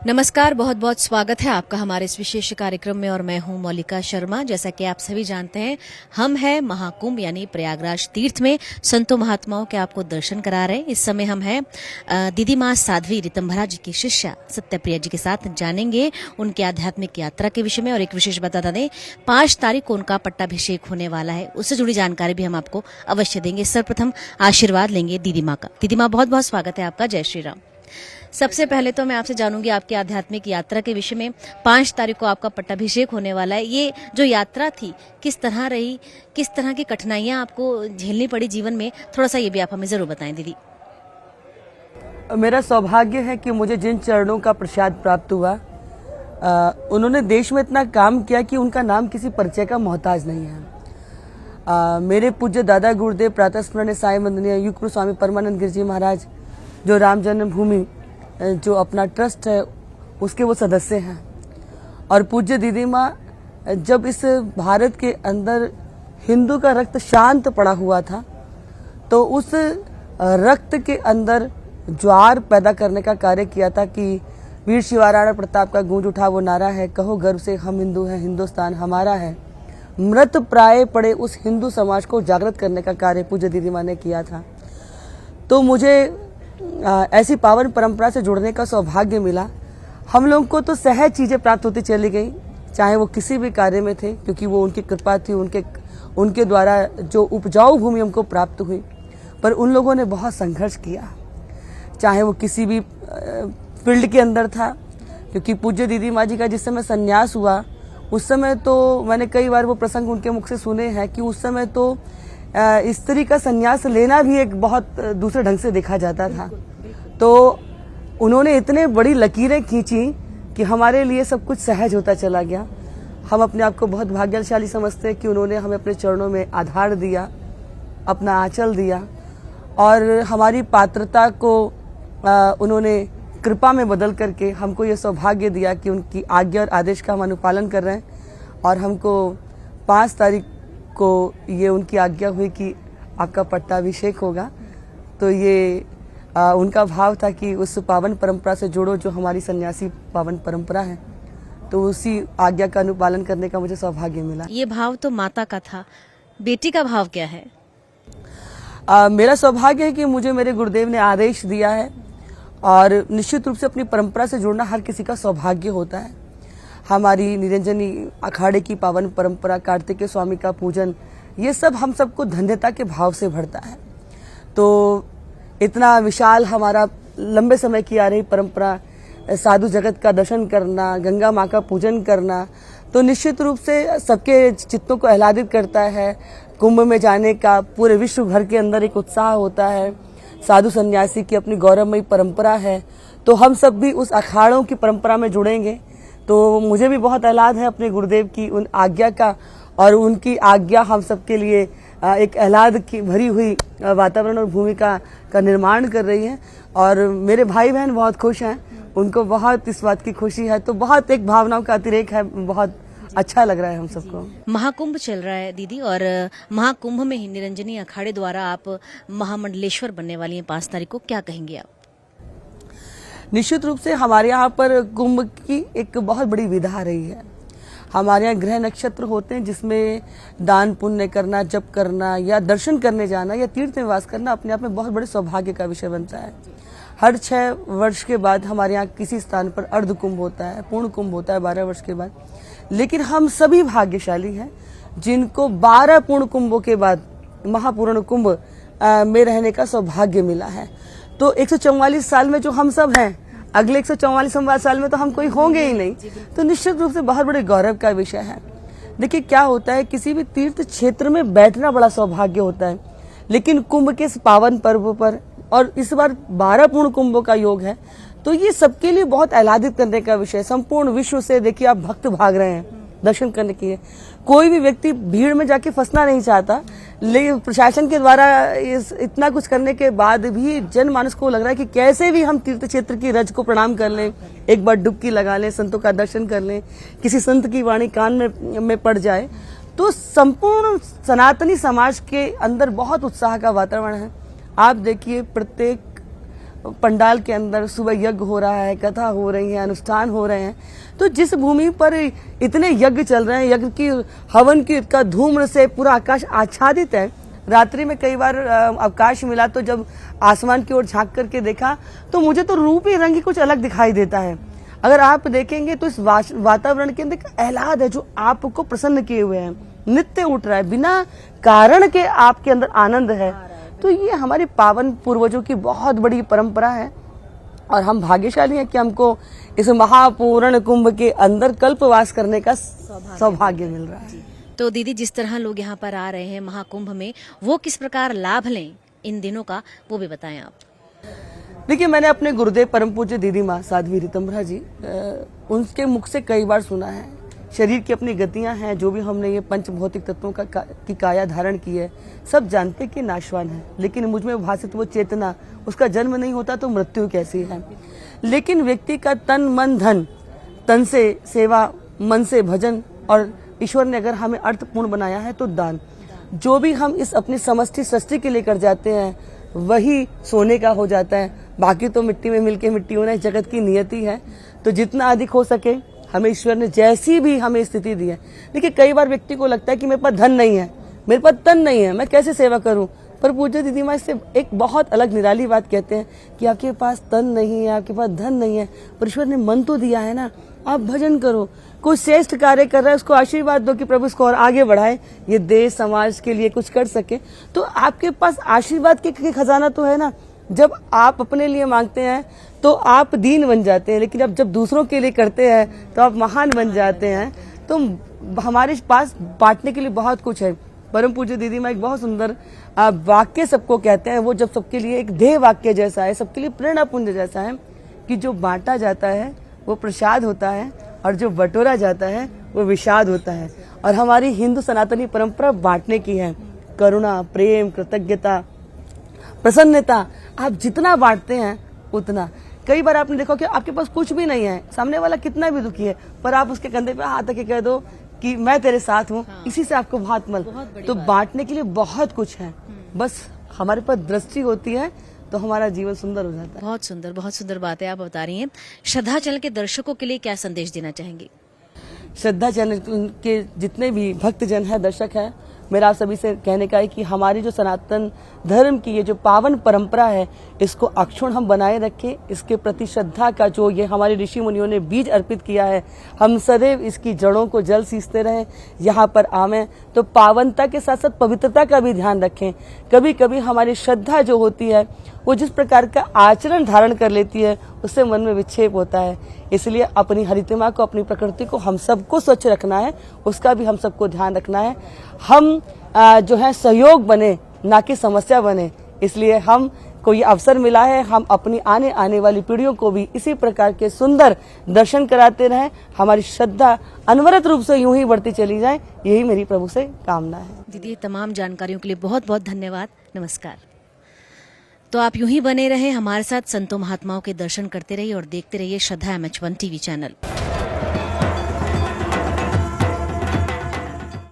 नमस्कार, बहुत बहुत स्वागत है आपका हमारे इस विशेष कार्यक्रम में और मैं हूं मौलिका शर्मा। जैसा कि आप सभी जानते हैं, हम हैं महाकुंभ यानी प्रयागराज तीर्थ में संतों महात्माओं के आपको दर्शन करा रहे हैं। इस समय हम हैं दीदी माँ साध्वी ऋतंभरा जी की शिष्या सत्यप्रिया जी के साथ जानेंगे उनकी आध्यात्मिक यात्रा के विषय में। और एक विशेष बता दें, 5 तारीख को उनका पट्टाभिषेक होने वाला है, उससे जुड़ी जानकारी भी हम आपको अवश्य देंगे। सर्वप्रथम आशीर्वाद लेंगे दीदी माँ का। दीदी माँ, बहुत बहुत स्वागत है आपका। जय श्री राम। सबसे पहले तो मैं आपसे जानूंगी आपकी आध्यात्मिक यात्रा के विषय में। 5 तारीख को आपका पट्टाभिषेक होने वाला है। ये जो यात्रा थी किस तरह रही, किस तरह की कठिनाइयां आपको झेलनी पड़ी जीवन में, थोड़ा सा ये भी आप हमें जरूर बताएं दीदी। मेरा सौभाग्य है कि मुझे जिन चरणों का प्रसाद प्राप्त हुआ, उन्होंने देश में इतना काम किया कि उनका नाम किसी परिचय का मोहताज नहीं है। मेरे पूज्य दादा गुरुदेव प्रातः स्मरणीय साई वंदनीय युग गुरु स्वामी परमानंद गिरि जी महाराज, जो राम जन्मभूमि जो अपना ट्रस्ट है उसके वो सदस्य हैं, और पूज्य दीदी माँ जब इस भारत के अंदर हिंदू का रक्त शांत पड़ा हुआ था, तो उस रक्त के अंदर ज्वार पैदा करने का कार्य किया था कि वीर शिवाराणा प्रताप का गूंज उठा वो नारा है, कहो गर्व से हम हिंदू हैं, हिंदुस्तान हमारा है। मृत प्राय पड़े उस हिंदू समाज को जागृत करने का कार्य पूज्य दीदी माँ ने किया था। तो मुझे ऐसी पावन परंपरा से जुड़ने का सौभाग्य मिला। हम लोगों को तो सहज चीजें प्राप्त होती चली गई, चाहे वो किसी भी कार्य में थे, क्योंकि वो उनकी कृपा थी, उनके द्वारा जो उपजाऊ भूमि हमको प्राप्त हुई। पर उन लोगों ने बहुत संघर्ष किया, चाहे वो किसी भी फील्ड के अंदर था, क्योंकि पूज्य दीदी माँ जी का जिस समय संन्यास हुआ, उस समय तो मैंने कई बार वो प्रसंग उनके मुख से सुने हैं कि उस समय तो स्त्री का संन्यास लेना भी एक बहुत दूसरे ढंग से देखा जाता था। तो उन्होंने इतने बड़ी लकीरें खींची कि हमारे लिए सब कुछ सहज होता चला गया। हम अपने आप को बहुत भाग्यशाली समझते हैं कि उन्होंने हमें अपने चरणों में आधार दिया, अपना आंचल दिया, और हमारी पात्रता को उन्होंने कृपा में बदल करके हमको ये सौभाग्य दिया कि उनकी आज्ञा और आदेश का हम अनुपालन कर रहे हैं। और हमको 5 तारीख को ये उनकी आज्ञा हुई कि आपका पट्टाभिषेक होगा। तो ये उनका भाव था कि उस पावन परंपरा से जुड़ो जो हमारी सन्यासी पावन परंपरा है। तो उसी आज्ञा का अनुपालन करने का मुझे सौभाग्य मिला। ये भाव तो माता का था, बेटी का भाव क्या है? मेरा सौभाग्य है कि मुझे मेरे गुरुदेव ने आदेश दिया है, और निश्चित रूप से अपनी परंपरा से जुड़ना हर किसी का सौभाग्य होता है। हमारी निरंजनी अखाड़े की पावन परंपरा, कार्तिकेय स्वामी का पूजन, ये सब हम सबको धन्यता के भाव से भरता है। तो इतना विशाल हमारा लंबे समय की आ रही परंपरा, साधु जगत का दर्शन करना, गंगा माँ का पूजन करना, तो निश्चित रूप से सबके चित्तों को आह्लादित करता है। कुंभ में जाने का पूरे विश्व भर के अंदर एक उत्साह होता है। साधु सन्यासी की अपनी गौरवमयी परंपरा है, तो हम सब भी उस अखाड़ों की परंपरा में जुड़ेंगे। तो मुझे भी बहुत आह्लाद है अपने गुरुदेव की उन आज्ञा का, और उनकी आज्ञा हम सबके लिए एक आह्लाद की भरी हुई वातावरण और भूमिका का निर्माण कर रही है। और मेरे भाई बहन बहुत खुश हैं, उनको बहुत इस बात की खुशी है। तो बहुत एक भावनाओं का अतिरेक है, बहुत अच्छा लग रहा है हम सबको। महाकुंभ चल रहा है दीदी, और महाकुंभ में ही निरंजनी अखाड़े द्वारा आप महामंडलेश्वर बनने वाली हैं 5 तारीख को, क्या कहेंगे आप? निश्चित रूप से हमारे यहाँ पर कुंभ की एक बहुत बड़ी विधा रही है। हमारे यहाँ ग्रह नक्षत्र होते हैं जिसमें दान पुण्य करना, जप करना, या दर्शन करने जाना, या तीर्थ निवास करना अपने आप में बहुत बड़े सौभाग्य का विषय बनता है। हर 6 वर्ष के बाद हमारे यहाँ किसी स्थान पर अर्ध कुंभ होता है, पूर्ण कुंभ होता है 12 वर्ष के बाद। लेकिन हम सभी भाग्यशाली हैं जिनको 12 पूर्ण कुंभों के बाद महापूर्ण कुंभ में रहने का सौभाग्य मिला है। तो 144 साल में जो हम सब हैं, अगले 144 साल में तो हम कोई होंगे ही नहीं। तो निश्चित रूप से बहुत बड़े गौरव का विषय है। देखिए क्या होता है, किसी भी तीर्थ क्षेत्र में बैठना बड़ा सौभाग्य होता है, लेकिन कुंभ के इस पावन पर्व पर, और इस बार 12 पूर्ण कुंभों का योग है, तो ये सबके लिए बहुत आह्लादित करने का विषय है। संपूर्ण विश्व से देखिए आप भक्त भाग रहे हैं दर्शन करने के लिए। कोई भी व्यक्ति भीड़ में जाके फंसना नहीं चाहता, लेकिन प्रशासन के द्वारा इतना कुछ करने के बाद भी जनमानस को लग रहा है कि कैसे भी हम तीर्थ क्षेत्र की रज को प्रणाम कर लें, एक बार डुबकी लगा लें, संतों का दर्शन कर लें, किसी संत की वाणी कान में पड़ जाए। तो संपूर्ण सनातनी समाज के अंदर बहुत उत्साह का वातावरण है। आप देखिए प्रत्येक पंडाल के अंदर सुबह यज्ञ हो रहा है, कथा हो रही है, अनुष्ठान हो रहे हैं। तो जिस भूमि पर इतने यज्ञ चल रहे हैं, यज्ञ की हवन की का धूम्र से पूरा आकाश आच्छादित है। रात्रि में कई बार अवकाश मिला तो जब आसमान की ओर झांक करके देखा तो मुझे तो रूप ही रंग ही कुछ अलग दिखाई देता है। अगर आप देखेंगे तो इस वातावरण के अंदर एक आह्लाद है जो आपको प्रसन्न किए हुए है, नित्य उठ रहा है, बिना कारण के आपके अंदर आनंद है। तो ये हमारे पावन पूर्वजों की बहुत बड़ी परंपरा है और हम भाग्यशाली हैं कि हमको इस महापूर्ण कुंभ के अंदर कल्पवास करने का सौभाग्य मिल रहा है। तो दीदी, जिस तरह लोग यहाँ पर आ रहे हैं महाकुंभ में, वो किस प्रकार लाभ लें इन दिनों का, वो भी बताएं आप। देखिए, मैंने अपने गुरुदेव परम पूज्य दीदी माँ साध्वी ऋतंभरा जी, उनके मुख से कई बार सुना है, शरीर की अपनी गतियां हैं, जो भी हमने ये पंच भौतिक तत्वों की काया धारण की है, सब जानते कि नाशवान है, लेकिन मुझ में भाषित वो चेतना, उसका जन्म नहीं होता तो मृत्यु कैसी है। लेकिन व्यक्ति का तन मन धन, तन से सेवा, मन से भजन, और ईश्वर ने अगर हमें अर्थपूर्ण बनाया है तो दान, जो भी हम इस अपनी समष्टि सृष्टि के लिए कर जाते हैं वही सोने का हो जाता है। बाकी तो मिट्टी में मिलके मिट्टी होना इस जगत की नियति है। तो जितना अधिक हो सके हमें ईश्वर ने जैसी भी हमें स्थिति दी है। देखिए, कई बार व्यक्ति को लगता है कि मेरे पास धन नहीं है, मेरे पास तन नहीं है, मैं कैसे सेवा करूं। पर पूज्य दीदी माँ इससे एक बहुत अलग निराली बात कहते हैं कि आपके पास तन नहीं है, आपके पास धन नहीं है, पर ईश्वर ने मन तो दिया है ना, आप भजन करो। कोई श्रेष्ठ कार्य कर रहा है उसको आशीर्वाद दो कि प्रभु इसको और आगे बढ़ाए, ये देश समाज के लिए कुछ कर सके। तो आपके पास आशीर्वाद के खजाना तो है ना। जब आप अपने लिए मांगते हैं तो आप दीन बन जाते हैं, लेकिन अब जब दूसरों के लिए करते हैं तो आप महान बन जाते हैं। तो हमारे पास बांटने के लिए बहुत कुछ है। परम पूज्य दीदी माँ एक बहुत सुंदर वाक्य सबको कहते हैं, वो जब सबके लिए एक ध्येय वाक्य जैसा है, सबके लिए प्रेरणा पुंज जैसा है कि जो बांटा जाता है वो प्रसाद होता है और जो बटोरा जाता है वो विषाद होता है। और हमारी हिंदू सनातनी परंपरा बांटने की है। करुणा, प्रेम, कृतज्ञता, प्रसन्नता, आप जितना बांटते हैं उतना। कई बार आपने देखा कि आपके पास कुछ भी नहीं है, सामने वाला कितना भी दुखी है, पर आप उसके कंधे पे हाथ रख के कह दो कि मैं तेरे साथ हूँ, इसी से आपको बहुत मल। तो बांटने के लिए बहुत कुछ है, बस हमारे पास दृष्टि होती है तो हमारा जीवन सुंदर हो जाता है। बहुत सुंदर बातें आप बता रही हैं। श्रद्धा चैनल के दर्शकों के लिए क्या संदेश देना चाहेंगे? श्रद्धा चैनल के जितने भी भक्तजन है, दर्शक है, मेरा आप सभी से कहने का है कि हमारी जो सनातन धर्म की ये जो पावन परंपरा है, इसको अक्षुण्ण हम बनाए रखें। इसके प्रति श्रद्धा का जो ये हमारे ऋषि मुनियों ने बीज अर्पित किया है, हम सदैव इसकी जड़ों को जल सींचते रहें। यहाँ पर आवें तो पावनता के साथ साथ पवित्रता का भी ध्यान रखें। कभी कभी हमारी श्रद्धा जो होती है वो जिस प्रकार का आचरण धारण कर लेती है उससे मन में विक्षेप होता है। इसलिए अपनी हरितिमा को, अपनी प्रकृति को हम सबको स्वच्छ रखना है, उसका भी हम सबको ध्यान रखना है। हम जो है सहयोग बने, ना कि समस्या बने। इसलिए हम को ये अवसर मिला है, हम अपनी आने वाली पीढ़ियों को भी इसी प्रकार के सुंदर दर्शन कराते रहें। हमारी श्रद्धा अनवरत रूप से यूं ही बढ़ती चली जाए, यही मेरी प्रभु से कामना है। दीदी, तमाम जानकारियों के लिए बहुत बहुत धन्यवाद। नमस्कार। तो आप यूं ही बने रहें हमारे साथ, संतों महात्माओं के दर्शन करते रहिए और देखते रहिए श्रद्धा MH1 TV चैनल।